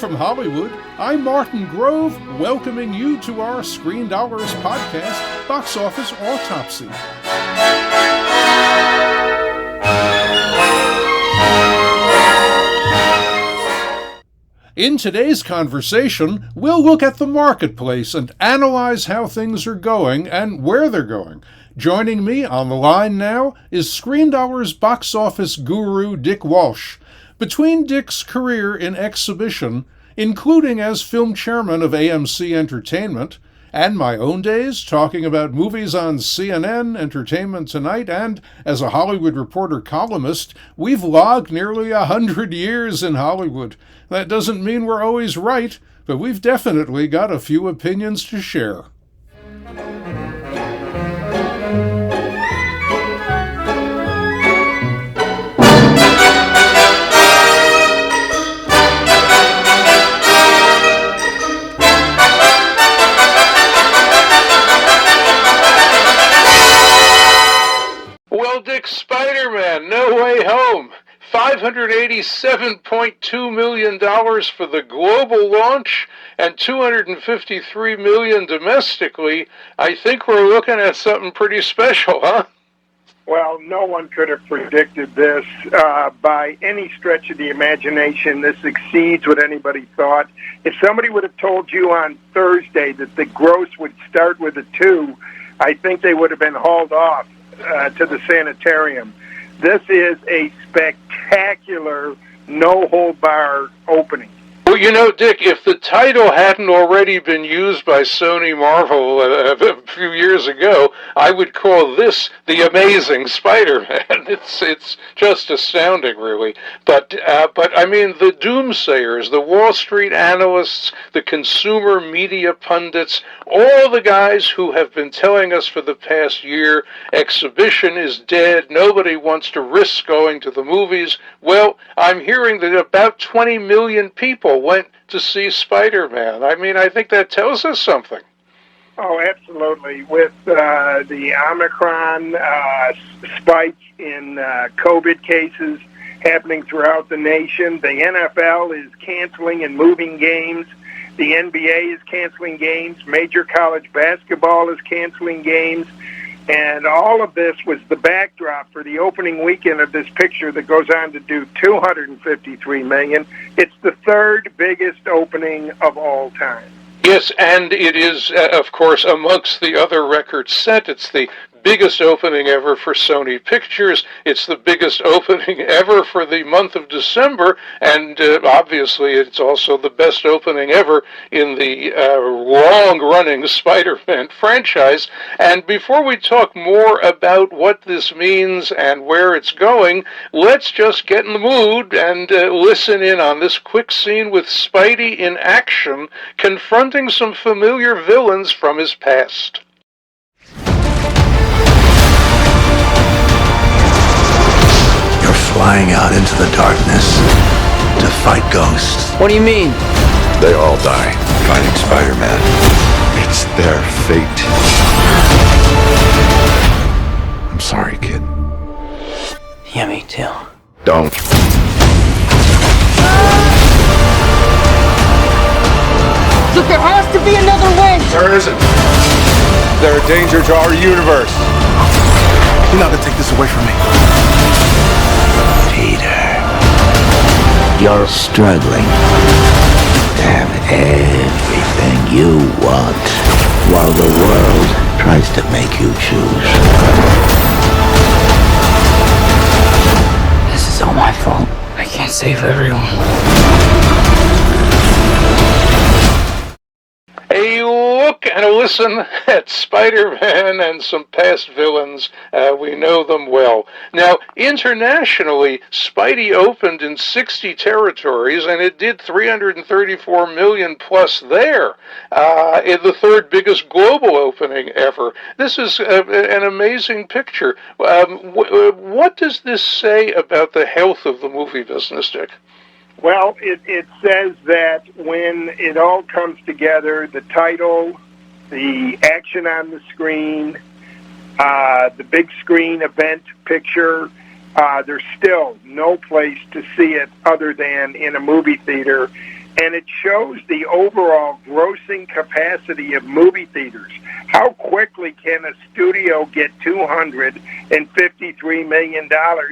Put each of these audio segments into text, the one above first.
from Hollywood, I'm Martin Grove, welcoming you to our Screendollars podcast, Box Office Autopsy. In today's conversation, we'll look at the marketplace and analyze how things are going and where they're going. Joining me on the line now is Screendollars box office guru Dick Walsh. Between Dick's career in exhibition, including as film chairman of AMC Entertainment, and my own days talking about movies on CNN, Entertainment Tonight, and as a Hollywood Reporter columnist, we've logged nearly 100 years in Hollywood. That doesn't mean we're always right, but we've definitely got a few opinions to share. Well, Dick, Spider-Man, No Way Home, $587.2 million for the global launch and $253 million domestically. I think we're looking at something pretty special, huh? Well, no one could have predicted this by any stretch of the imagination. This exceeds what anybody thought. If somebody would have told you on Thursday that the gross would start with a 2, I think they would have been hauled off to the sanitarium. This is a spectacular, no-hold-bar opening. Well, you know, Dick, if the title hadn't already been used by Sony Marvel a few years ago, I would call this The Amazing Spider-Man. It's just astounding, really. But I mean, the doomsayers, the Wall Street analysts, the consumer media pundits, all the guys who have been telling us for the past year, exhibition is dead, nobody wants to risk going to the movies. Well, I'm hearing that about 20 million people went to see Spider-Man. I mean, I think that tells us something. Oh, absolutely. With the Omicron spike in COVID cases happening throughout the nation, the NFL is canceling and moving games. The NBA is canceling games. Major college basketball is canceling games. And all of this was the backdrop for the opening weekend of this picture that goes on to do $253 million. It's the third biggest opening of all time. Yes, and it is, of course, amongst the other records set. It's the biggest opening ever for Sony Pictures. It's the biggest opening ever for the month of December, and obviously it's also the best opening ever in the long-running Spider-Man franchise. And before we talk more about what this means and where it's going, let's just get in the mood and listen in on this quick scene with Spidey in action, confronting some familiar villains from his past. Flying out into the darkness to fight ghosts. What do you mean? They all die fighting Spider-Man. It's their fate. I'm sorry, kid. Yeah, me too. Don't. Look, there has to be another way! There isn't. They're a danger to our universe. You're not gonna take this away from me. Peter, you're struggling to have everything you want while the world tries to make you choose. This is all my fault. I can't save everyone. A look and a listen at Spider-Man and some past villains. We know them well. Now, internationally, Spidey opened in 60 territories, and it did $334 million plus there, in the third biggest global opening ever. This is an amazing picture. What does this say about the health of the movie business, Dick? Well, it says that when it all comes together, the title, the action on the screen, the big screen event picture, there's still no place to see it other than in a movie theater. and it shows the overall grossing capacity of movie theaters. How quickly can a studio get $253 million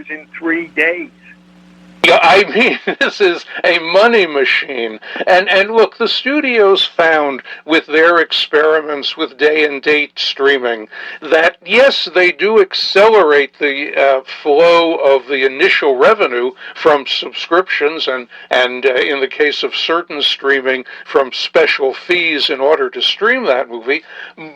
in 3 days? Yeah, I mean, this is a money machine. And look, the studios found with their experiments with day and date streaming that, yes, they do accelerate the flow of the initial revenue from subscriptions and in the case of certain streaming, from special fees in order to stream that movie.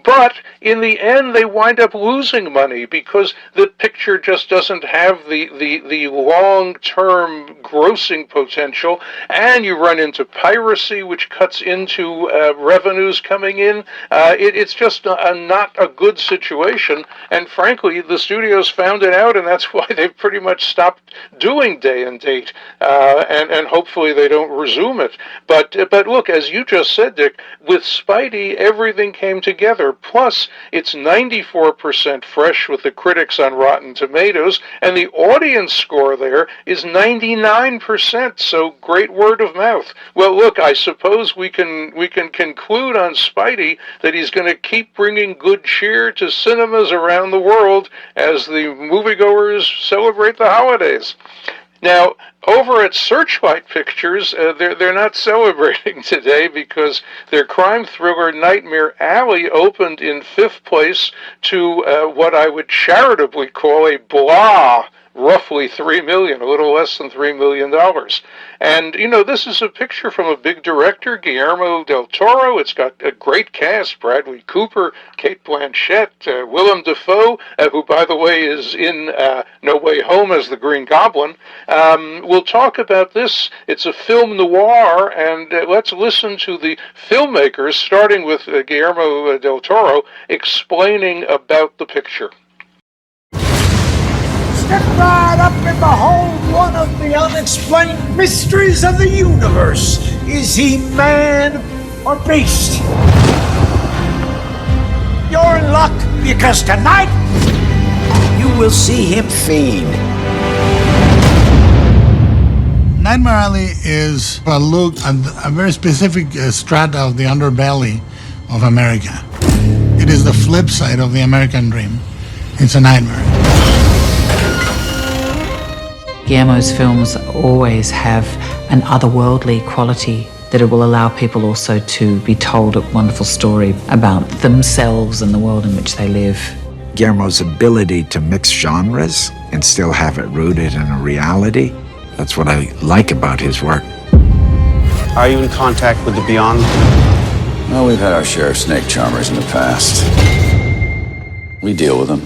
But in the end, they wind up losing money because the picture just doesn't have the long-term grossing potential, and you run into piracy, which cuts into revenues coming in. It's just not a good situation, and frankly, the studios found it out, and that's why they've pretty much stopped doing day and date, and hopefully they don't resume it. But look, as you just said, Dick, with Spidey, everything came together. Plus, it's 94% fresh with the critics on Rotten Tomatoes, and the audience score there is 99%, so great word of mouth. Well, look, I suppose we can conclude on Spidey that he's going to keep bringing good cheer to cinemas around the world as the moviegoers celebrate the holidays. Now, over at Searchlight Pictures, they're not celebrating today because their crime thriller Nightmare Alley opened in 5th place to what I would charitably call a blah, roughly $3 million, a little less than $3 million. And, you know, this is a picture from a big director, Guillermo del Toro. It's got a great cast, Bradley Cooper, Cate Blanchett, Willem Dafoe, who, by the way, is in No Way Home as the Green Goblin. We'll talk about this. It's a film noir, and let's listen to the filmmakers, starting with Guillermo del Toro, explaining about the picture. Step right up and behold one of the unexplained mysteries of the universe. Is he man or beast? You're in luck because tonight you will see him feed. Nightmare Alley is a look at a very specific strata of the underbelly of America. It is the flip side of the American dream. It's a nightmare. Guillermo's films always have an otherworldly quality that it will allow people also to be told a wonderful story about themselves and the world in which they live. Guillermo's ability to mix genres and still have it rooted in a reality, that's what I like about his work. Are you in contact with the Beyond? Well, we've had our share of snake charmers in the past. We deal with them.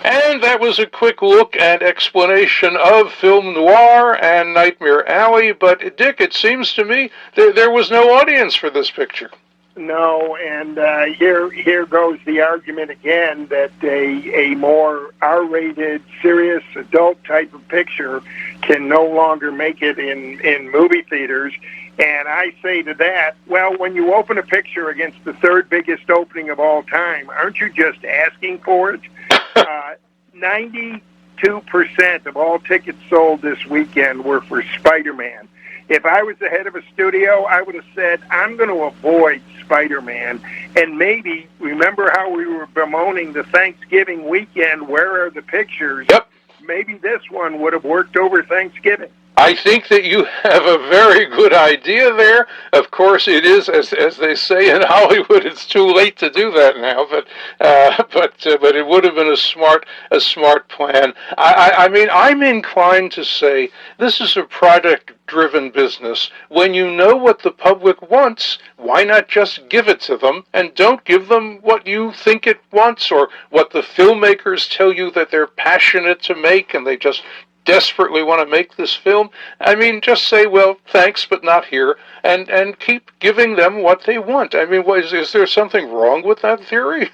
And that was a quick look and explanation of film noir and Nightmare Alley. But, Dick, it seems to me there was no audience for this picture. No, and here goes the argument again that a more R-rated, serious, adult type of picture can no longer make it in movie theaters. And I say to that, well, when you open a picture against the third biggest opening of all time, aren't you just asking for it? 92% of all tickets sold this weekend were for Spider-Man. If I was the head of a studio, I would have said, I'm going to avoid Spider-Man. And maybe, remember how we were bemoaning the Thanksgiving weekend, where are the pictures? Yep. Maybe this one would have worked over Thanksgiving. I think that you have a very good idea there. Of course, it is, as they say in Hollywood, it's too late to do that now. But it would have been a smart plan. I mean, I'm inclined to say this is a product-driven business. When you know what the public wants, why not just give it to them, and don't give them what you think it wants or what the filmmakers tell you that they're passionate to make, and they just desperately want to make this film. I mean, just say, well, thanks, but not here, and keep giving them what they want. I mean, is there something wrong with that theory?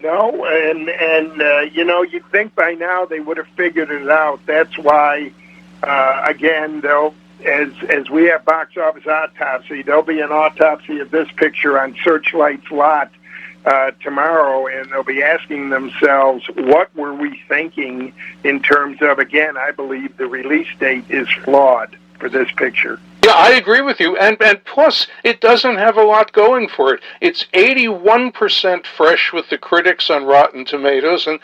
No, and you know, you'd think by now they would have figured it out. That's why, again, as we have Box Office Autopsy, there'll be an autopsy of this picture on Searchlight's lot tomorrow, and they'll be asking themselves, what were we thinking in terms of, again, I believe the release date is flawed for this picture. Yeah, I agree with you, and plus, it doesn't have a lot going for it. It's 81% fresh with the critics on Rotten Tomatoes, and,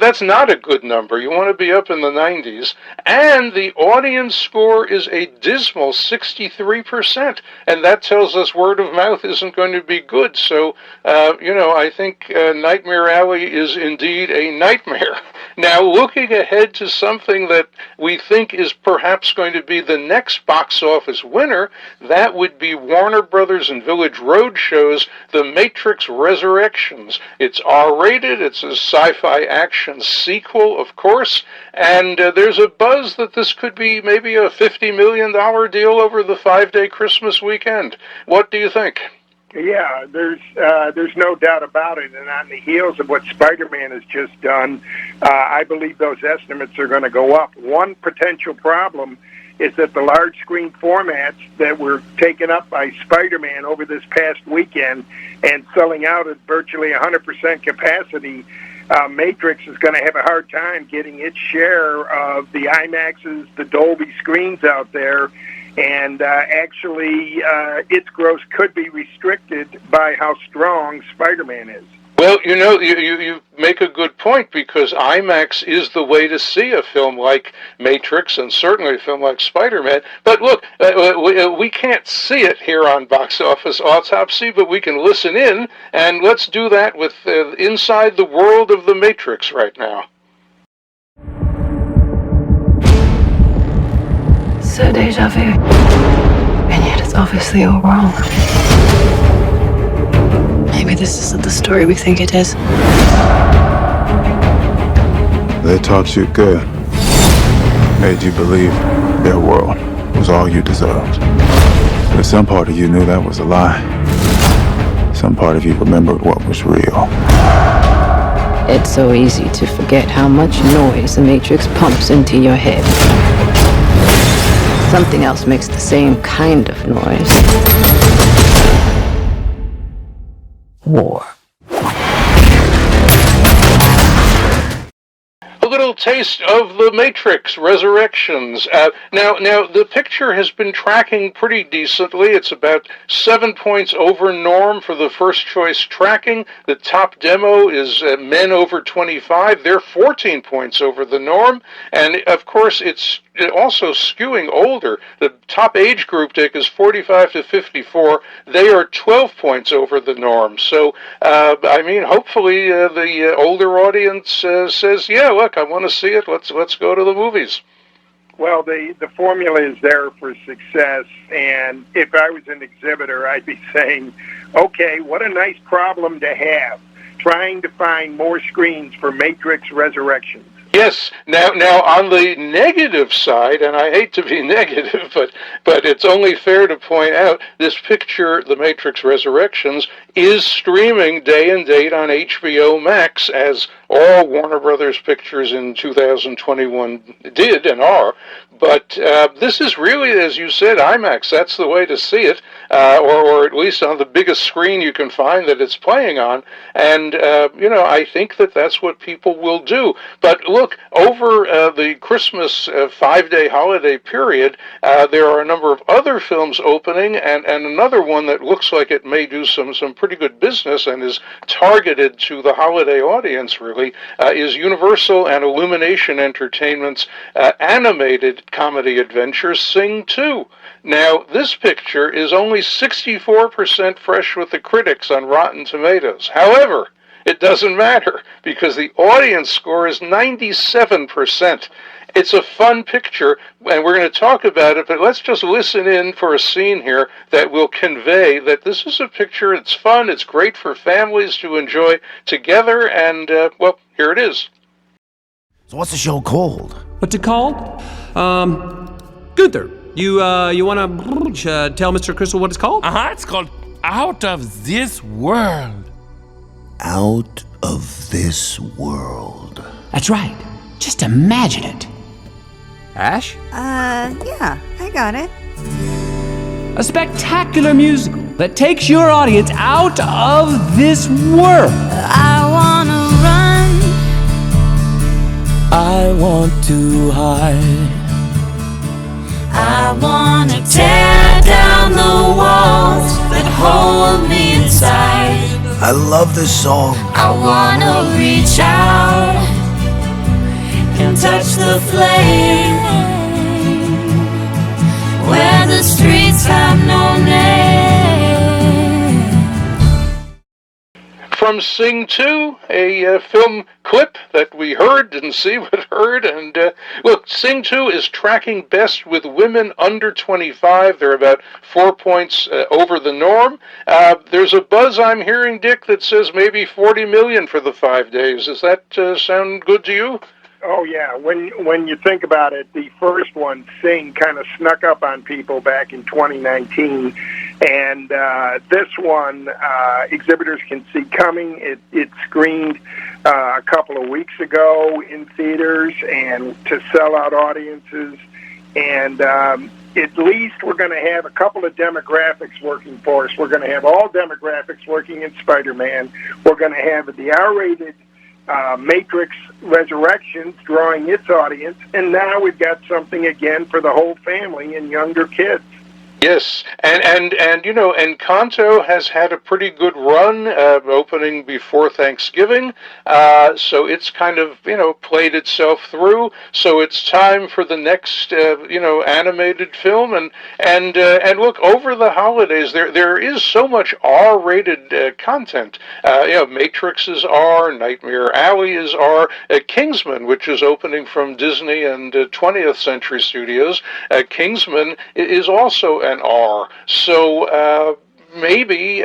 that's not a good number. You want to be up in the 90s. And the audience score is a dismal 63%, and that tells us word of mouth isn't going to be good. So, I think Nightmare Alley is indeed a nightmare. Now, looking ahead to something that we think is perhaps going to be the next box office winner, that would be Warner Brothers and Village Roadshow's The Matrix Resurrections. It's R-rated, it's a sci-fi action sequel, of course, and there's a buzz that this could be maybe a $50 million deal over the 5-day Christmas weekend. What do you think? Yeah, there's no doubt about it. And on the heels of what Spider-Man has just done, I believe those estimates are going to go up. One potential problem is that the large screen formats that were taken up by Spider-Man over this past weekend and selling out at virtually 100% capacity, Matrix is going to have a hard time getting its share of the IMAXs, the Dolby screens out there. And actually, its growth could be restricted by how strong Spider-Man is. Well, you make a good point, because IMAX is the way to see a film like Matrix, and certainly a film like Spider-Man. But look, we can't see it here on Box Office Autopsy, but we can listen in, and let's do that with inside the world of the Matrix right now. So deja vu. And yet it's obviously all wrong. Maybe this isn't the story we think it is. They taught you good. Made you believe their world was all you deserved. But some part of you knew that was a lie. Some part of you remembered what was real. It's so easy to forget how much noise the Matrix pumps into your head. Something else makes the same kind of noise. War. A little taste of The Matrix Resurrections. Now, the picture has been tracking pretty decently. It's about 7 points over norm for the first choice tracking. The top demo is men over 25. They're 14 points over the norm. And, of course, it's also skewing older. The top age group, Dick, is 45 to 54. They are 12 points over the norm. So, hopefully the older audience says, yeah, look, I want to see it. Let's go to the movies. Well, the formula is there for success, and if I was an exhibitor, I'd be saying, okay, what a nice problem to have, trying to find more screens for Matrix Resurrections. Yes. Now, on the negative side, and I hate to be negative, but it's only fair to point out, this picture, The Matrix Resurrections, is streaming day and date on HBO Max, as all Warner Brothers pictures in 2021 did and are. But this is really, as you said, IMAX. That's the way to see it, or at least on the biggest screen you can find that it's playing on. And, I think that's what people will do. But look, over the Christmas 5-day holiday period, there are a number of other films opening, and another one that looks like it may do some pretty good business and is targeted to the holiday audience, really, is Universal and Illumination Entertainment's animated comedy adventure, Sing 2. Now, this picture is only 64% fresh with the critics on Rotten Tomatoes. However, it doesn't matter, because the audience score is 97%. It's a fun picture, and we're going to talk about it, but let's just listen in for a scene here that will convey that this is a picture, it's fun, it's great for families to enjoy together, and, here it is. So what's the show called? What's it called? Gunther, you want to tell Mr. Crystal what it's called? It's called Out of This World. Out of This World. That's right. Just imagine it. Ash? Yeah, I got it. A spectacular musical that takes your audience out of this world. I wanna run. I want to hide. I wanna tear down the walls that hold me inside. I love this song. I wanna reach out and touch the flame where the streets have no name. From Sing 2, a film clip that we heard, didn't see, but heard. And look, Sing 2 is tracking best with women under 25. They're about 4 points over the norm. There's a buzz I'm hearing, Dick, that says maybe 40 million for the 5 days. Does that sound good to you? Oh, yeah. When you think about it, the first one, Sing, kind of snuck up on people back in 2019. And this one, exhibitors can see coming. It screened a couple of weeks ago in theaters and to sell-out audiences. And at least we're going to have a couple of demographics working for us. We're going to have all demographics working in Spider-Man. We're going to have the R-rated Matrix Resurrections drawing its audience, and now we've got something again for the whole family and younger kids. Yes, and you know, Encanto has had a pretty good run, opening before Thanksgiving, so it's kind of, you know, played itself through. So it's time for the next, you know, animated film, and look, over the holidays there is so much R-rated content. You know, Matrix is R, Nightmare Alley is R, Kingsman, which is opening from Disney and 20th Century Studios. Kingsman is also an R. So maybe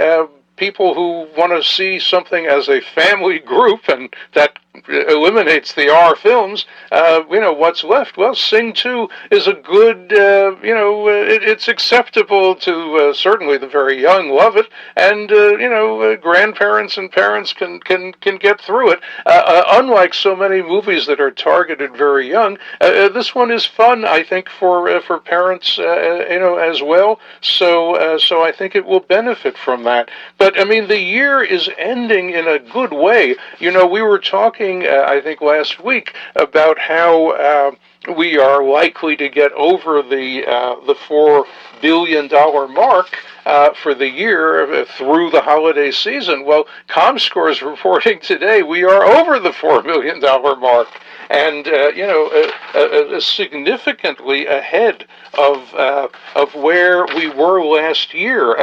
people who want to see something as a family group, and that eliminates the R films, you know, what's left? Well, Sing 2 is a good, you know, it's acceptable to certainly the very young love it, and, you know, grandparents and parents can get through it. Unlike so many movies that are targeted very young, this one is fun, I think, for parents, you know, as well. So I think it will benefit from that. But, I mean, the year is ending in a good way. You know, we were talking, I think last week, about how we are likely to get over the $4 billion mark for the year through the holiday season. Well, ComScore is reporting today we are over the $4 million mark, and you know, significantly ahead of where we were last year.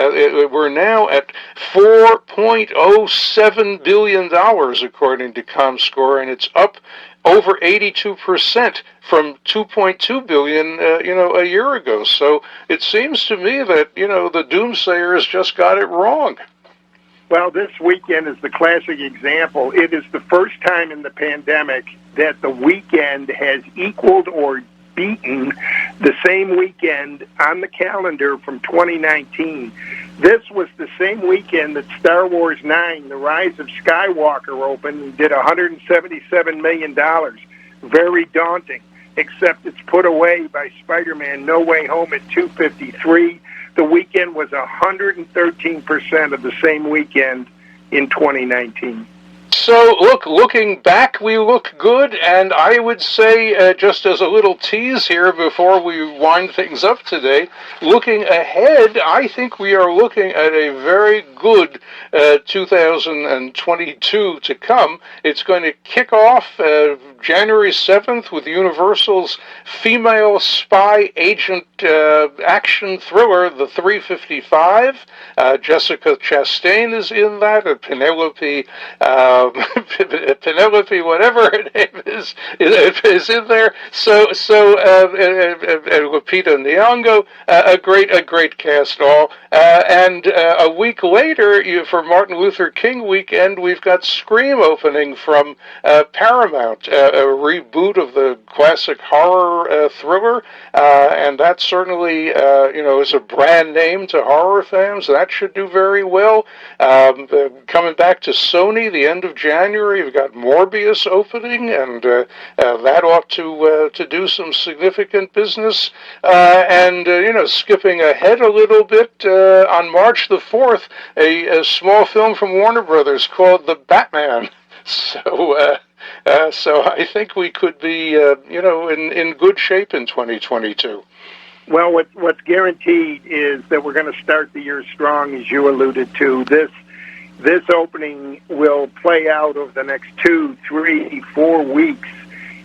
We're now at $4.07 billion according to ComScore, and it's up over 82% from $2.2 billion, you know, a year ago. So it seems to me that, you know, the doomsayers just got it wrong. Well, this weekend is the classic example. It is the first time in the pandemic that the weekend has equaled or beaten the same weekend on the calendar from 2019. This was the same weekend that Star Wars 9, The Rise of Skywalker, opened and did $177 million. Very daunting, except it's put away by Spider-Man No Way Home at $253. The weekend was 113% of the same weekend in 2019. So, look, looking back, we look good, and I would say, just as a little tease here before we wind things up today, looking ahead, I think we are looking at a very good 2022 to come. It's going to kick off January 7th with Universal's female spy agent action thriller, The 355. Jessica Chastain is in that, Penelope, whatever her name is in there. So Lupita Nyong'o, a great cast all. And a week later, for Martin Luther King weekend, we've got Scream opening from Paramount. a reboot of the classic horror thriller, and that certainly, is a brand name to horror fans. That should do very well. Coming back to Sony, the end of January, we've got Morbius opening, and that ought to do some significant business. Skipping ahead a little bit, on March the 4th, a small film from Warner Brothers called The Batman. So I think we could be, in good shape in 2022. Well, what's guaranteed is that we're going to start the year strong, as you alluded to. This opening will play out over the next 2, 3, 4 weeks,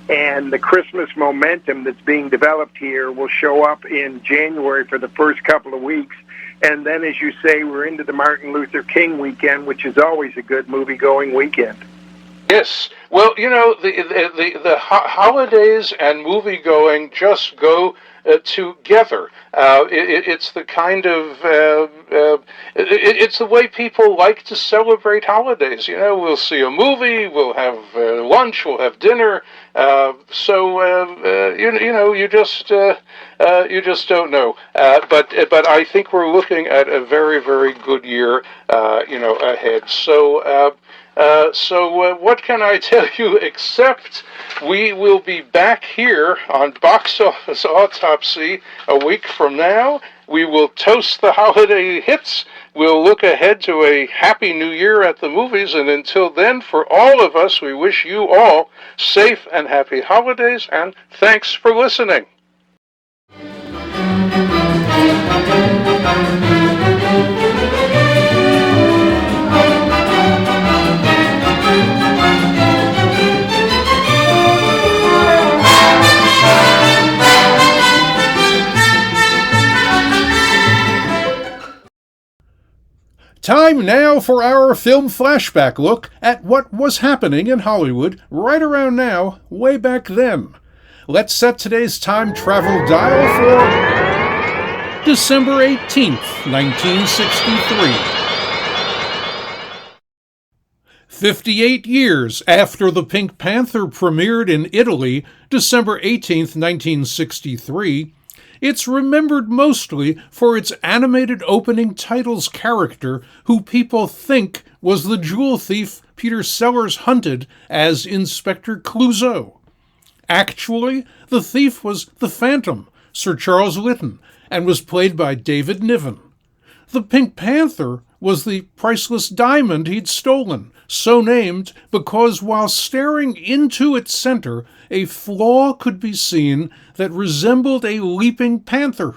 and the Christmas momentum that's being developed here will show up in January for the first couple of weeks. And then, as you say, we're into the Martin Luther King weekend, which is always a good movie-going weekend. Yes. Well, the holidays and movie-going just go together. It's the kind of it's the way people like to celebrate holidays. We'll see a movie, we'll have lunch, we'll have dinner. You just don't know. But I think we're looking at a very, very good year, ahead. So what can I tell you except we will be back here on Box Office Autopsy a week from now. We will toast the holiday hits. We'll look ahead to a happy new year at the movies. And until then, for all of us, we wish you all safe and happy holidays. And thanks for listening. Time now for our film flashback look at what was happening in Hollywood right around now, way back then. Let's set today's time travel dial for December 18th, 1963. 58 years after The Pink Panther premiered in Italy, December 18th, 1963, it's remembered mostly for its animated opening titles character, who people think was the jewel thief Peter Sellers hunted as Inspector Clouseau. Actually, the thief was the Phantom, Sir Charles Lytton, and was played by David Niven. The Pink Panther was the priceless diamond he'd stolen, so named because while staring into its center, a flaw could be seen that resembled a leaping panther.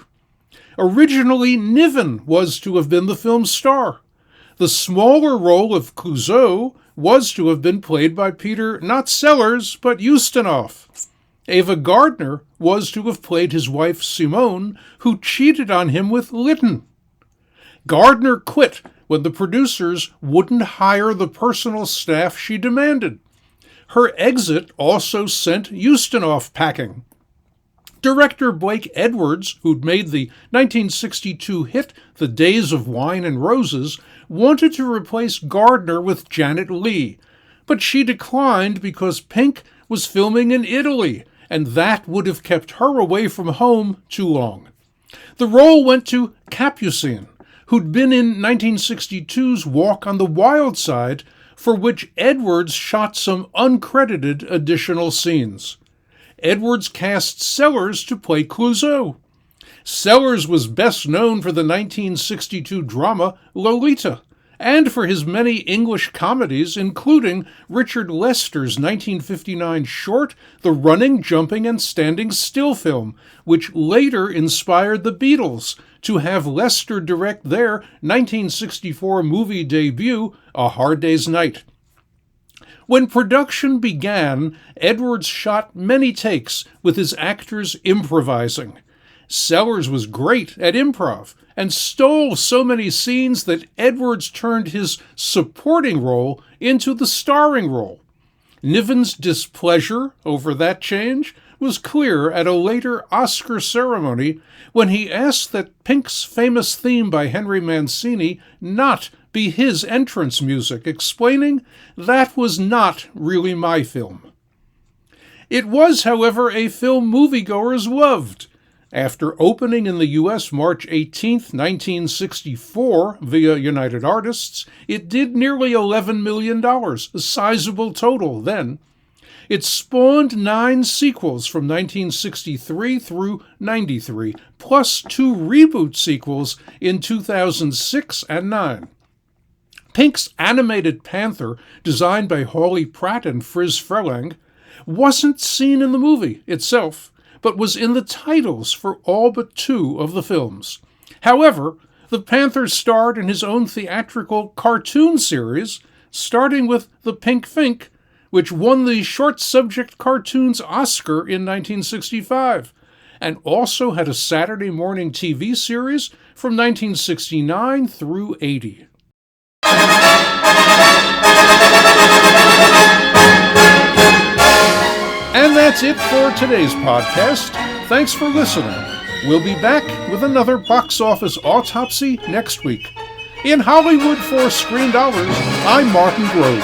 Originally, Niven was to have been the film's star. The smaller role of Clouseau was to have been played by Peter not Sellers, but Ustinov. Ava Gardner was to have played his wife Simone, who cheated on him with Lytton. Gardner quit when the producers wouldn't hire the personal staff she demanded. Her exit also sent Ustinov packing. Director Blake Edwards, who'd made the 1962 hit The Days of Wine and Roses, wanted to replace Gardner with Janet Leigh, but she declined because Pink was filming in Italy, and that would have kept her away from home too long. The role went to Capucine, who'd been in 1962's Walk on the Wild Side, for which Edwards shot some uncredited additional scenes. Edwards cast Sellers to play Clouseau. Sellers was best known for the 1962 drama Lolita, and for his many English comedies, including Richard Lester's 1959 short, The Running, Jumping, and Standing Still film, which later inspired the Beatles to have Lester direct their 1964 movie debut, A Hard Day's Night. When production began, Edwards shot many takes with his actors improvising. Sellers was great at improv and stole so many scenes that Edwards turned his supporting role into the starring role. Niven's displeasure over that change was clear at a later Oscar ceremony when he asked that Pink's famous theme by Henry Mancini not be his entrance music, explaining that was not really my film. It was, however, a film moviegoers loved. After opening in the U.S. March 18, 1964, via United Artists, it did nearly $11 million, a sizable total then. It spawned 9 sequels from 1963 through 93, plus 2 reboot sequels in 2006 and 9. Pink's animated panther, designed by Hawley Pratt and Friz Freleng, wasn't seen in the movie itself, but was in the titles for all but 2 of the films. However, the Panther starred in his own theatrical cartoon series, starting with The Pink Fink, which won the Short Subject Cartoons Oscar in 1965, and also had a Saturday morning TV series from 1969 through 80. And that's it for today's podcast. Thanks for listening. We'll be back with another box office autopsy next week. In Hollywood for Screendollars, I'm Martin Grove.